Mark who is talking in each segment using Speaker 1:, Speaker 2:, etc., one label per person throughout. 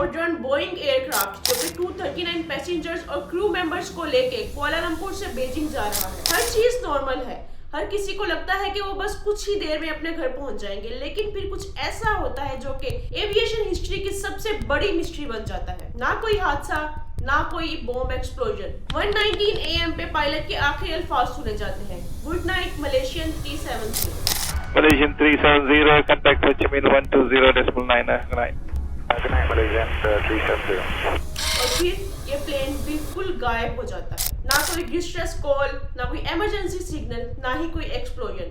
Speaker 1: Modern Boeing aircraft जो कि 239 passengers और क्रू मेंबर्स को लेके कुआलालंपुर से बीजिंग जा रहा है। हर चीज नॉर्मल है, हर किसी को लगता है कि वो बस कुछ ही देर में अपने घर पहुंच जाएंगे, लेकिन फिर कुछ ऐसा होता है जो कि एविएशन हिस्ट्री की सबसे बड़ी मिस्ट्री बन जाता है। ना कोई हादसा, ना कोई बॉम्ब एक्सप्लोजन। 1:19 AM पे पायलट के आखिरी अल्फाज सुने जाते हैं, good night Malaysian 370।
Speaker 2: Malaysian 370, contact Ho Chi Minh 120.999.
Speaker 3: Good night, Malaysian 370.
Speaker 1: और फिर ये प्लेन बिल्कुल गायब हो जाता है। ना कोई डिस्ट्रेस कॉल, ना कोई इमरजेंसी सिग्नल, ना ही कोई एक्सप्लोजन।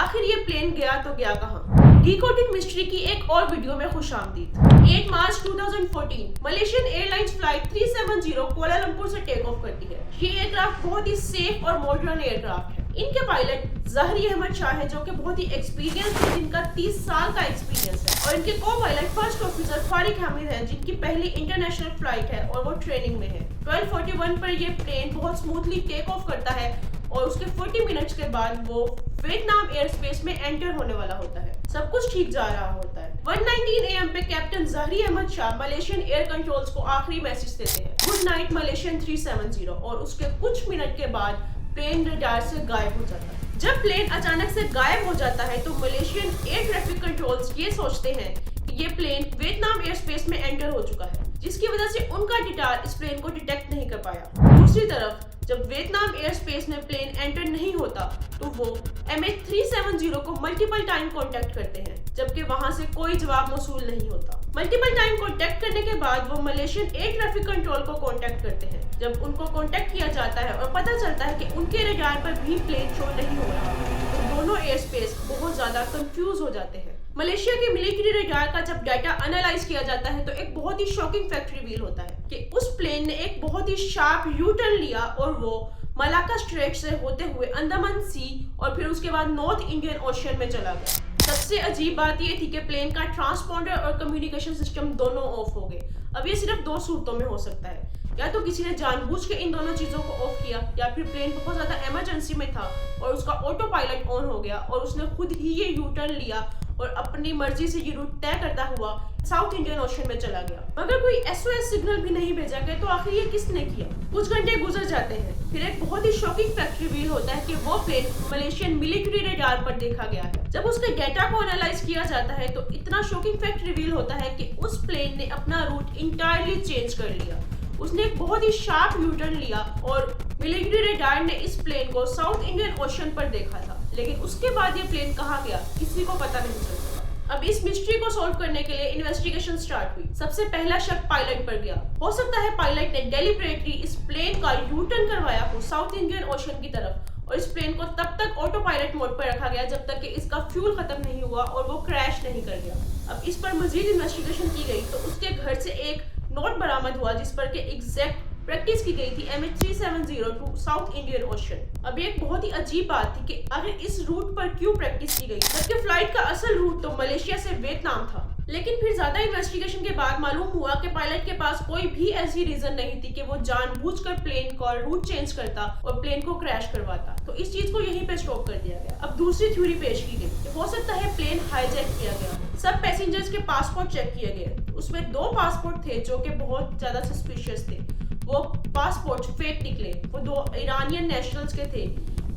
Speaker 1: आखिर ये प्लेन गया तो गया कहाँ? डिकोडिंग मिस्ट्री की एक और वीडियो में खुशामदीद। 8 मार्च 2014 मलेशियन एयरलाइंस फ्लाइट 370 कुआलालंपुर से टेक ऑफ करती है। ये एयरक्राफ्ट बहुत ही सेफ और मॉडर्न एयरक्राफ्ट है। इनके पायलट ज़हरी अहमद शाह है जो कि बहुत ही एक्सपीरियंस है, जिनका 30 साल का एक्सपीरियंस है, और इनके को पायलट फर्स्ट ऑफिसर फारिक हामिद है जिनकी पहली इंटरनेशनल फ्लाइट है और वो ट्रेनिंग में है। 12:41 पर ये प्लेन बहुत स्मूथली टेक ऑफ करता है और उसके 40 मिनट्स के बाद वो वियतनाम एयर स्पेस में एंटर होने वाला होता है। सब कुछ ठीक जा रहा होता है। 1:19 AM पे captain Zaharie Ahmad Shah Malaysian air controls को आखिरी मैसेज देते हैं, गुड नाइट मलेशियन 370, और उसके कुछ मिनट के बाद प्लेन रडार से गायब हो जाता है। जब प्लेन अचानक से गायब हो जाता है तो मलेशियन एयर ट्रैफिक कंट्रोल्स ये सोचते हैं कि ये प्लेन वियतनाम एयर स्पेस में एंटर हो चुका है, जिसकी वजह से उनका रडार इस प्लेन को डिटेक्ट नहीं कर पाया। दूसरी तरफ जब वियतनाम एयर स्पेस में प्लेन एंटर नहीं होता तो वो MH370 को मल्टीपल टाइम कांटेक्ट करते हैं, जबकि वहां से कोई जवाब मौसूल नहीं होता। मल्टीपल टाइम कांटेक्ट करने के बाद वो मलेशियन एयर ट्रैफिक कंट्रोल को कांटेक्ट करते हैं। जब उनको कांटेक्ट किया जाता है और पता चलता है कि उनके रडार पर भी प्लेन शो नहीं हो रहा, तो दोनों एयर स्पेस बहुत ज्यादा कंफ्यूज हो जाते हैं। मलेशिया के मिलिट्री रडार का जब डाटा एनालाइज किया जाता है तो एक बहुत ही शॉकिंग फैक्ट रिवील होता है कि उस प्लेन ने एक बहुत ही शार्प यू टर्न लिया और वो मलाक्का स्ट्रेट से होते हुए अंडमान सी और फिर उसके बाद नॉर्थ इंडियन ओशन में चला गया। सबसे अजीब बात ये थी कि प्लेन का ट्रांसपॉन्डर और कम्युनिकेशन सिस्टम दोनों ऑफ हो गए। अब ये सिर्फ दो सूरतों में हो सकता है, या तो किसी ने जानबूझ के इन दोनों चीजों को ऑफ किया, या फिर प्लेन बहुत ज्यादा इमरजेंसी में था और उसका ऑटो पायलट ऑन हो गया और उसने खुद ही ये यू टर्न लिया और अपनी मर्जी से ये रूट तय करता हुआ साउथ इंडियन ओशन में चला गया। मगर कोई SOS सिग्नल भी नहीं भेजा गया, तो आखिर ये किसने किया? कुछ घंटे गुजर जाते हैं, फिर एक बहुत ही शॉकिंग फैक्ट रिवील होता है कि वो प्लेन मलेशियन मिलिट्री रडार पर देखा गया है। जब उसके डेटा को एनालाइज किया जाता है तो इतना शॉकिंग फैक्ट रिवील होता है कि उस प्लेन ने अपना रूट इंटायरली चेंज कर लिया। उसने एक बहुत ही शार्प यू टर्न लिया और मिलिट्री रडार ने इस प्लेन को साउथ इंडियन ओशन पर देखा था, लेकिन उसके बाद ये प्लेन कहाँ गया किसी को पता नहीं चल सका। अब इस मिस्ट्री को सॉल्व करने के लिए इन्वेस्टिगेशन स्टार्ट हुई। सबसे पहला शक पायलट पर गया। हो सकता है पायलट ने डेलिबरेटली इस प्लेन का यू टर्न करवाया हो साउथ इंडियन ओशन की तरफ, और इस प्लेन को तब तक ऑटो पायलट मोड पर रखा गया जब तक कि इसका फ्यूल खत्म नहीं हुआ और वो क्रैश नहीं कर गया। अब इस पर मजीद इन्वेस्टिगेशन की गई तो उसके घर से एक नोट बरामद हुआ जिस पर के एग्जैक्ट प्रैक्टिस की गई थी MH370 to south Indian ocean. अब एक बहुत ही अजीब बात थी कि आखिर इस रूट पर क्यों प्रैक्टिस की गई, जबकि फ्लाइट का असल रूट तो मलेशिया से वियतनाम था। लेकिन फिर ज्यादा इन्वेस्टिगेशन के बाद मालूम हुआ कि पायलट के पास कोई भी ऐसी रीजन नहीं थी कि वो जानबूझकर प्लेन का रूट चेंज करता और प्लेन को क्रैश करवाता, तो इस चीज को यहीं पे स्टॉप कर दिया गया। अब दूसरी थ्योरी पेश की गई, हो सकता है प्लेन हाईजैक किया गया। सब पैसेंजर्स के पासपोर्ट चेक किए गए, उसमें 2 पासपोर्ट थे जो कि बहुत ज्यादा सस्पिशियस थे। वो पासपोर्ट फेक निकले, वो 2 ईरानियन नेशनल्स के थे,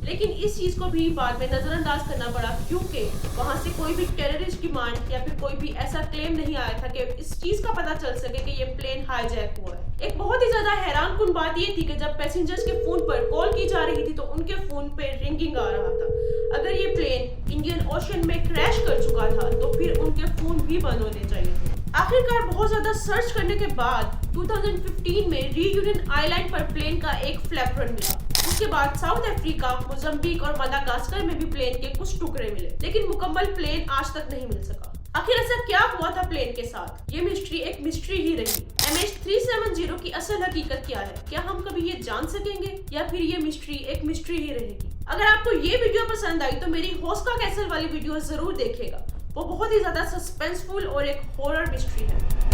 Speaker 1: लेकिन इस चीज को भी बाद में नजरअंदाज करना पड़ा क्योंकि वहां से कोई भी टेररिस्ट डिमांड या फिर कोई भी ऐसा क्लेम नहीं आया था कि इस चीज का पता चल सके कि ये प्लेन हाईजैक हुआ है। एक बहुत ही ज्यादा हैरानकुन बात ये थी कि जब पैसेंजर्स के फोन पर कॉल की जा रही थी तो उनके फोन पे रिंगिंग आ रहा था। अगर ये प्लेन इंडियन ओशन में क्रैश कर चुका था तो फिर उनके फोन भी बंद होने चाहिए थे। आखिरकार बहुत ज्यादा सर्च करने के बाद 2015 में रियूनियन आइलैंड पर प्लेन का एक फ्लैप रन मिला। उसके बाद साउथ अफ्रीका, मोजाम्बिक और मदागास्कर में भी प्लेन के कुछ टुकड़े मिले, लेकिन मुकम्मल प्लेन आज तक नहीं मिल सका। आखिर ऐसा क्या हुआ था प्लेन के साथ? ये मिस्ट्री एक मिस्ट्री ही रही। MH370 की असल हकीकत क्या है? क्या हम कभी ये जान सकेंगे या फिर ये मिस्ट्री एक मिस्ट्री ही रहेगी? अगर आपको ये वीडियो पसंद आई तो मेरी होस्का कैसल वाली वीडियो जरूर देखिएगा। वो बहुत ही ज्यादा सस्पेंसफुल और एक हॉरर मिस्ट्री है।